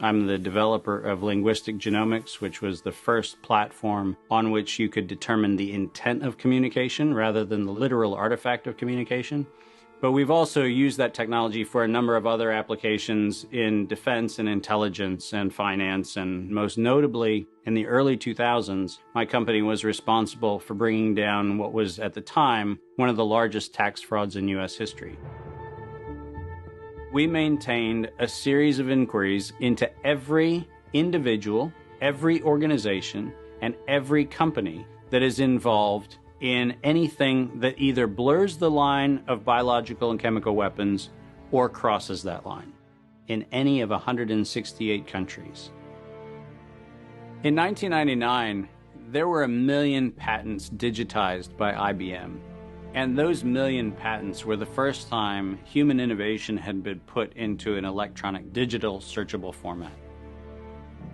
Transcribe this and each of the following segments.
I'm the developer of linguistic genomics, which was the first platform on which you could determine the intent of communication rather than the literal artifact of communication. But we've also used that technology for a number of other applications in defense and intelligence and finance, and most notably, in the early 2000s, my company was responsible for bringing down what was, at the time, one of the largest tax frauds in U.S. history. We maintained a series of inquiries into every individual, every organization, and every company that is involved in anything that either blurs the line of biological and chemical weapons or crosses that line in any of 168 countries. In 1999, there were 1 million patents digitized by IBM. And those 1 million patents were the first time human innovation had been put into an electronic digital searchable format.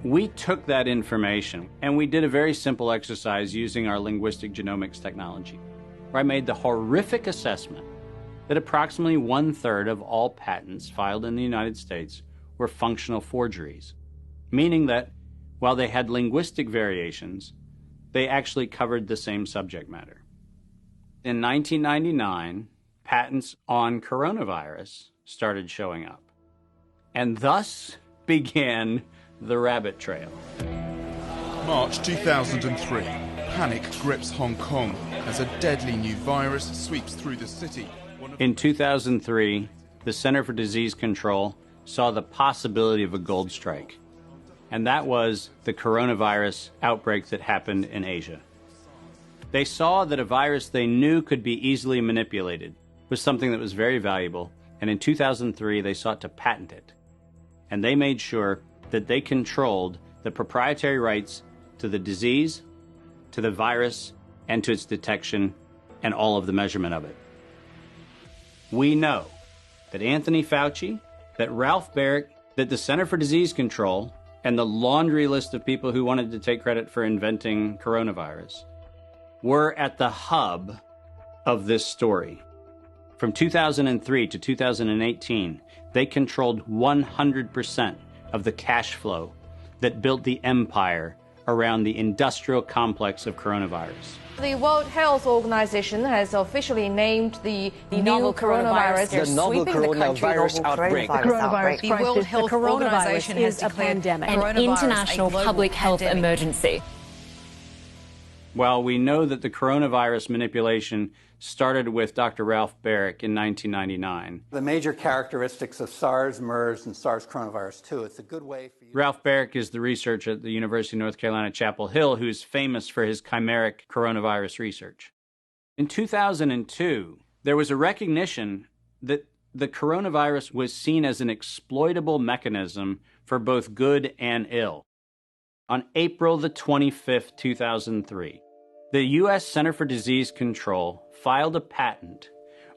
We took that information and we did a very simple exercise using our linguistic genomics technology, where I made the horrific assessment that approximately 1/3 of all patents filed in the United States were functional forgeries, meaning that while they had linguistic variations, they actually covered the same subject matter. In 1999, patents on coronavirus started showing up, and thus began the rabbit trail. March 2003, panic grips Hong Kong as a deadly new virus sweeps through the city. In 2003, the Center for Disease Control saw the possibility of a gold strike, and that was the coronavirus outbreak that happened in Asia. They saw that a virus they knew could be easily manipulated was something that was very valuable, and in 2003 they sought to patent it. And they made sure that they controlled the proprietary rights to the disease, to the virus, and to its detection, and all of the measurement of it. We know that Anthony Fauci, that Ralph Baric, that the Center for Disease Control, and the laundry list of people who wanted to take credit for inventing coronavirus were at the hub of this story. From 2003 to 2018, they controlled 100% of the cash flow that built the empire around the industrial complex of coronavirus. The World Health Organization has officially named the novel coronavirus the novel coronavirus outbreak. The World Health Organization has declared an international public health emergency. While we know that the coronavirus manipulation started with Dr. Ralph Baric in 1999. The major characteristics of SARS, MERS, and SARS coronavirus 2. It's a good way for you. Ralph Baric is the researcher at the University of North Carolina, Chapel Hill, who's famous for his chimeric coronavirus research. In 2002, there was a recognition that the coronavirus was seen as an exploitable mechanism for both good and ill. On April the 25th, 2003, the U.S. Center for Disease Control filed a patent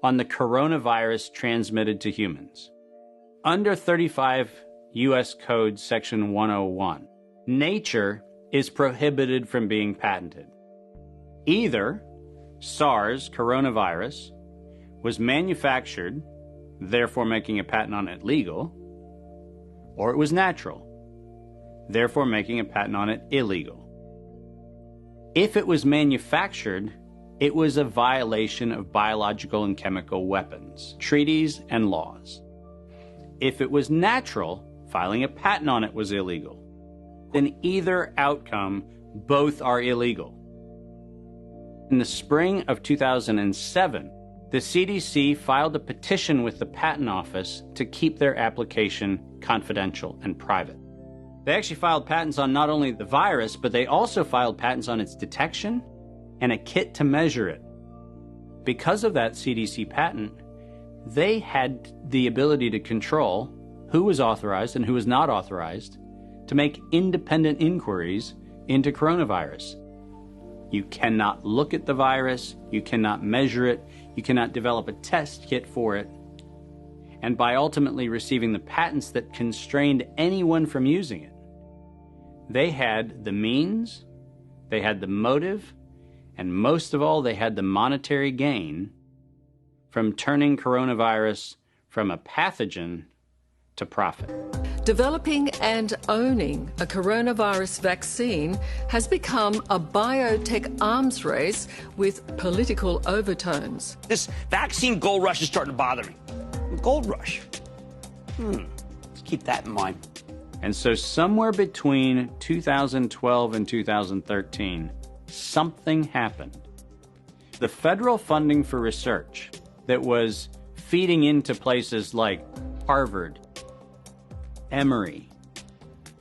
on the coronavirus transmitted to humans. Under 35 U.S. Code Section 101, nature is prohibited from being patented. Either SARS coronavirus was manufactured, therefore making a patent on it legal, or it was natural, therefore making a patent on it illegal. If it was manufactured, it was a violation of biological and chemical weapons, treaties, and laws. If it was natural, filing a patent on it was illegal. In either outcome, both are illegal. In the spring of 2007, the CDC filed a petition with the Patent Office to keep their application confidential and private. They actually filed patents on not only the virus, but they also filed patents on its detection and a kit to measure it. Because of that CDC patent, they had the ability to control who was authorized and who was not authorized to make independent inquiries into coronavirus. You cannot look at the virus, you cannot measure it, you cannot develop a test kit for it. And by ultimately receiving the patents that constrained anyone from using it, they had the means, they had the motive, and most of all, they had the monetary gain from turning coronavirus from a pathogen to profit. Developing and owning a coronavirus vaccine has become a biotech arms race with political overtones. This vaccine gold rush is starting to bother me. Gold rush. Let's keep that in mind. And so somewhere between 2012 and 2013, something happened. The federal funding for research that was feeding into places like Harvard, Emory,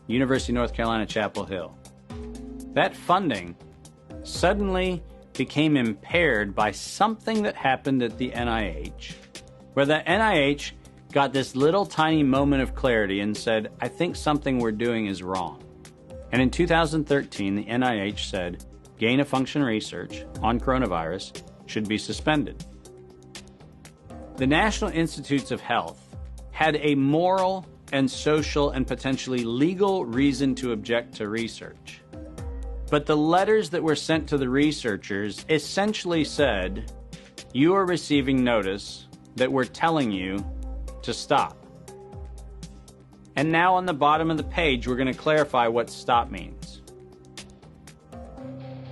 University of North Carolina, Chapel Hill, that funding suddenly became impaired by something that happened at the NIH, where the NIH got this little tiny moment of clarity and said, I think something we're doing is wrong. And in 2013, the NIH said, gain-of-function research on coronavirus should be suspended. The National Institutes of Health had a moral and social and potentially legal reason to object to research. But the letters that were sent to the researchers essentially said, you are receiving notice that we're telling you to stop. And now on the bottom of the page, we're going to clarify what stop means.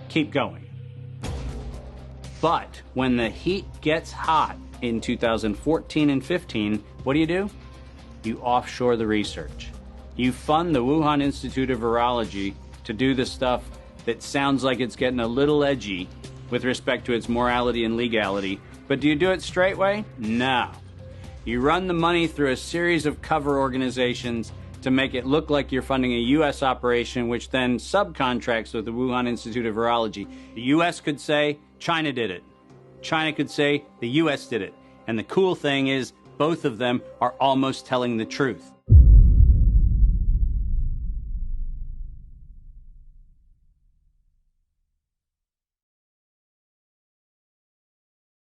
Keep going. But when the heat gets hot in 2014 and 15, what do? You offshore the research. You fund the Wuhan Institute of Virology to do the stuff that sounds like it's getting a little edgy with respect to its morality and legality. But do you do it straight way? No. You run the money through a series of cover organizations to make it look like you're funding a U.S. operation, which then subcontracts with the Wuhan Institute of Virology. The U.S. could say, China did it. China could say, the U.S. did it. And the cool thing is, both of them are almost telling the truth.